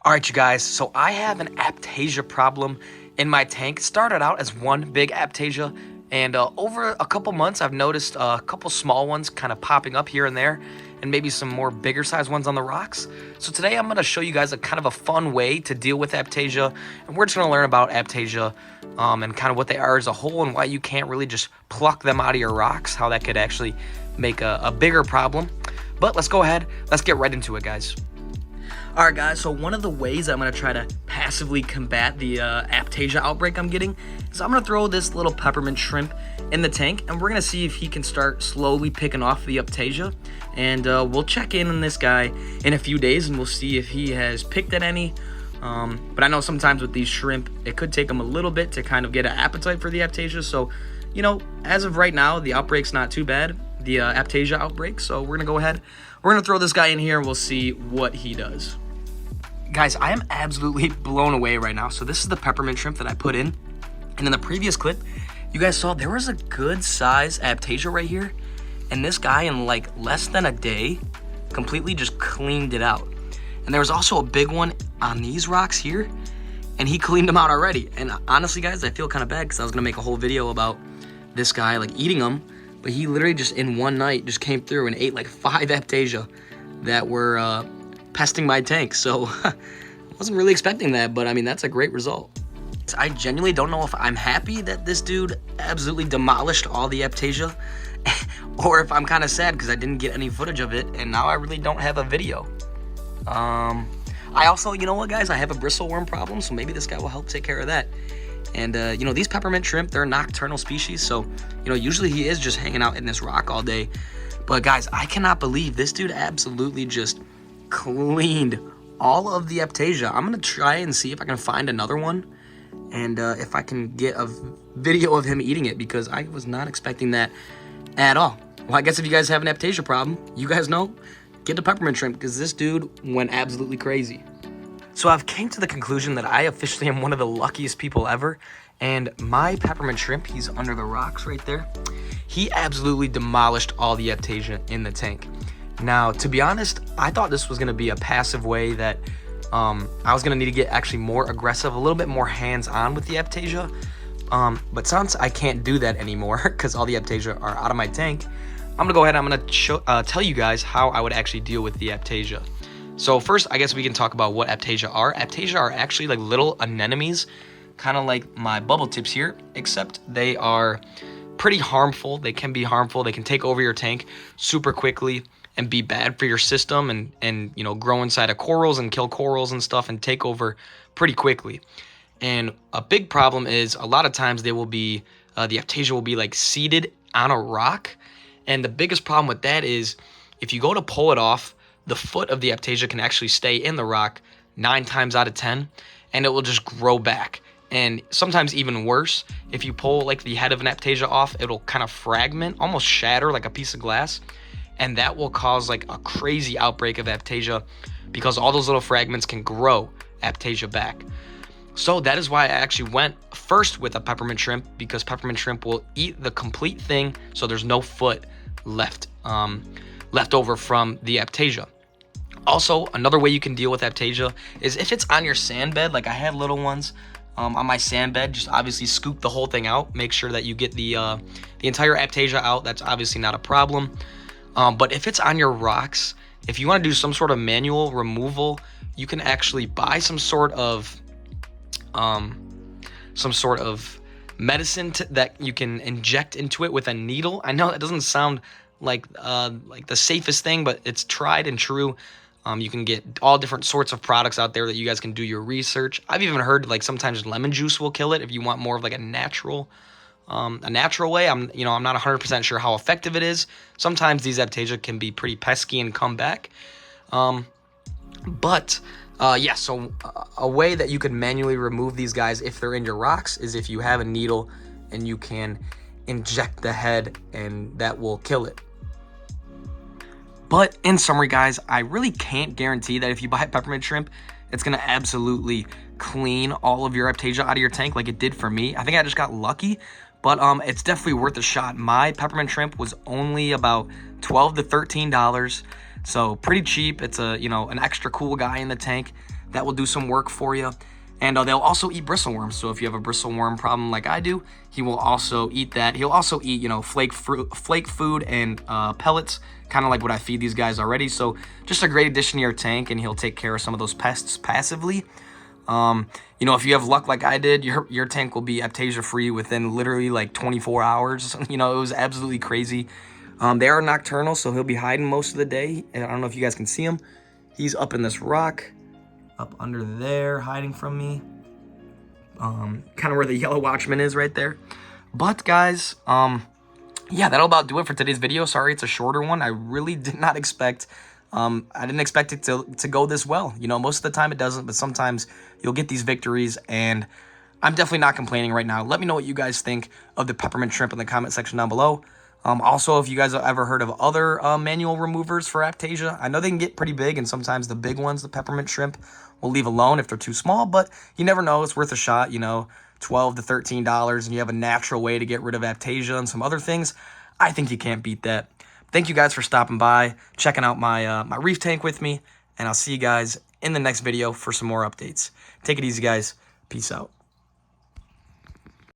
All right, you guys, so I have an Aiptasia problem in my tank. It started out as one big Aiptasia, and over a couple months, I've noticed a couple small ones kind of popping up here and there, and maybe some more bigger size ones on the rocks. So today I'm going to show you guys a kind of a fun way to deal with Aiptasia, and we're just going to learn about Aiptasia and kind of what they are as a whole and why you can't really just pluck them out of your rocks, how that could actually make a bigger problem. But let's go ahead, let's get right into it, guys. Alright guys, so one of the ways I'm going to try to passively combat the Aiptasia outbreak I'm getting is I'm going to throw this little peppermint shrimp in the tank, and we're going to see if he can start slowly picking off the Aiptasia, and we'll check in on this guy in a few days and we'll see if he has picked at any. But I know sometimes with these shrimp, it could take them a little bit to kind of get an appetite for the Aiptasia, so, you know, as of right now, the outbreak's not too bad, the Aiptasia outbreak, so we're going to go ahead, we're going to throw this guy in here and we'll see what he does. Guys, I am absolutely blown away right now. So this is the peppermint shrimp that I put in. And in the previous clip, you guys saw there was a good size Aiptasia right here. And this guy in like less than a day completely just cleaned it out. And there was also a big one on these rocks here. And he cleaned them out already. And honestly, guys, I feel kind of bad because I was going to make a whole video about this guy like eating them. But he literally just in one night just came through and ate like 5 Aiptasia that were pesting my tank. So I wasn't really expecting that, but I mean, that's a great result. I genuinely don't know if I'm happy that this dude absolutely demolished all the Aiptasia or if I'm kind of sad because I didn't get any footage of it and now I really don't have a video. I also, you know what, guys, I have a bristleworm problem, so maybe this guy will help take care of that. And you know, these peppermint shrimp, they're a nocturnal species, so you know, usually he is just hanging out in this rock all day. But guys, I cannot believe this dude absolutely just cleaned all of the Aiptasia. I'm gonna try and see if I can find another one and if I can get a video of him eating it, because I was not expecting that at all. Well, I guess if you guys have an Aiptasia problem, you guys know, get the peppermint shrimp, because this dude went absolutely crazy. So I've came to the conclusion that I officially am one of the luckiest people ever, and my peppermint shrimp, he's under the rocks right there, he absolutely demolished all the Aiptasia in the tank. Now, to be honest, I thought this was going to be a passive way that I was going to need to get actually more aggressive, a little bit more hands-on with the Aiptasia. But since I can't do that anymore because all the Aiptasia are out of my tank, I'm going to go ahead and I'm going to tell you guys how I would actually deal with the Aiptasia. So first, I guess we can talk about what Aiptasia are. Aiptasia are actually like little anemones, kind of like my bubble tips here, except they are pretty harmful. They can be harmful. They can take over your tank super quickly and be bad for your system and you know, grow inside of corals and kill corals and stuff and take over pretty quickly. And a big problem is a lot of times they will be, the Aiptasia will be like seated on a rock. And the biggest problem with that is if you go to pull it off, the foot of the Aiptasia can actually stay in the rock 9 times out of 10 and it will just grow back. And sometimes even worse, if you pull like the head of an Aiptasia off, it'll kind of fragment, almost shatter like a piece of glass. And that will cause like a crazy outbreak of Aiptasia because all those little fragments can grow Aiptasia back. So that is why I actually went first with a peppermint shrimp, because peppermint shrimp will eat the complete thing, so there's no foot left over from the Aiptasia. Also, another way you can deal with Aiptasia is if it's on your sand bed, like I had little ones on my sand bed, just obviously scoop the whole thing out. Make sure that you get the entire Aiptasia out. That's obviously not a problem. But if it's on your rocks, if you want to do some sort of manual removal, you can actually buy some sort of medicine that you can inject into it with a needle. I know that doesn't sound like the safest thing, but it's tried and true. You can get all different sorts of products out there that you guys can do your research. I've even heard like sometimes lemon juice will kill it if you want more of like a natural way. I'm not 100% sure how effective it is. Sometimes these Aiptasia can be pretty pesky and come back. Yeah, so a way that you can manually remove these guys if they're in your rocks is if you have a needle and you can inject the head and that will kill it. But in summary, guys, I really can't guarantee that if you buy peppermint shrimp, it's going to absolutely clean all of your Aiptasia out of your tank like it did for me. I think I just got lucky. But it's definitely worth a shot. My peppermint shrimp was only about $12 to $13, so pretty cheap. It's a, you know, an extra cool guy in the tank. that will do some work for you. And they'll also eat bristleworms. So if you have a bristleworm problem like I do, he will also eat that. He'll also eat, you know, flake food and pellets, kind of like what I feed these guys already. So just a great addition to your tank, and he'll take care of some of those pests passively. You know, if you have luck like I did, your tank will be Aiptasia free within literally like 24 hours. You know, it was absolutely crazy. They are nocturnal, so he'll be hiding most of the day. And I don't know if you guys can see him. He's up in this rock, up under there, hiding from me. Kind of where the yellow watchman is right there. But guys, yeah, that'll about do it for today's video. Sorry, it's a shorter one. I really did not expect, I didn't expect it to go this well. You know, most of the time it doesn't, but sometimes you'll get these victories, and I'm definitely not complaining right now. Let me know what you guys think of the peppermint shrimp in the comment section down below. Also, if you guys have ever heard of other manual removers for Aiptasia, I know they can get pretty big, and sometimes the big ones, the peppermint shrimp, will leave alone if they're too small, but you never know. It's worth a shot, you know, $12 to $13, and you have a natural way to get rid of Aiptasia and some other things. I think you can't beat that. Thank you guys for stopping by, checking out my my reef tank with me, and I'll see you guys in the next video for some more updates. Take it easy, guys. Peace out.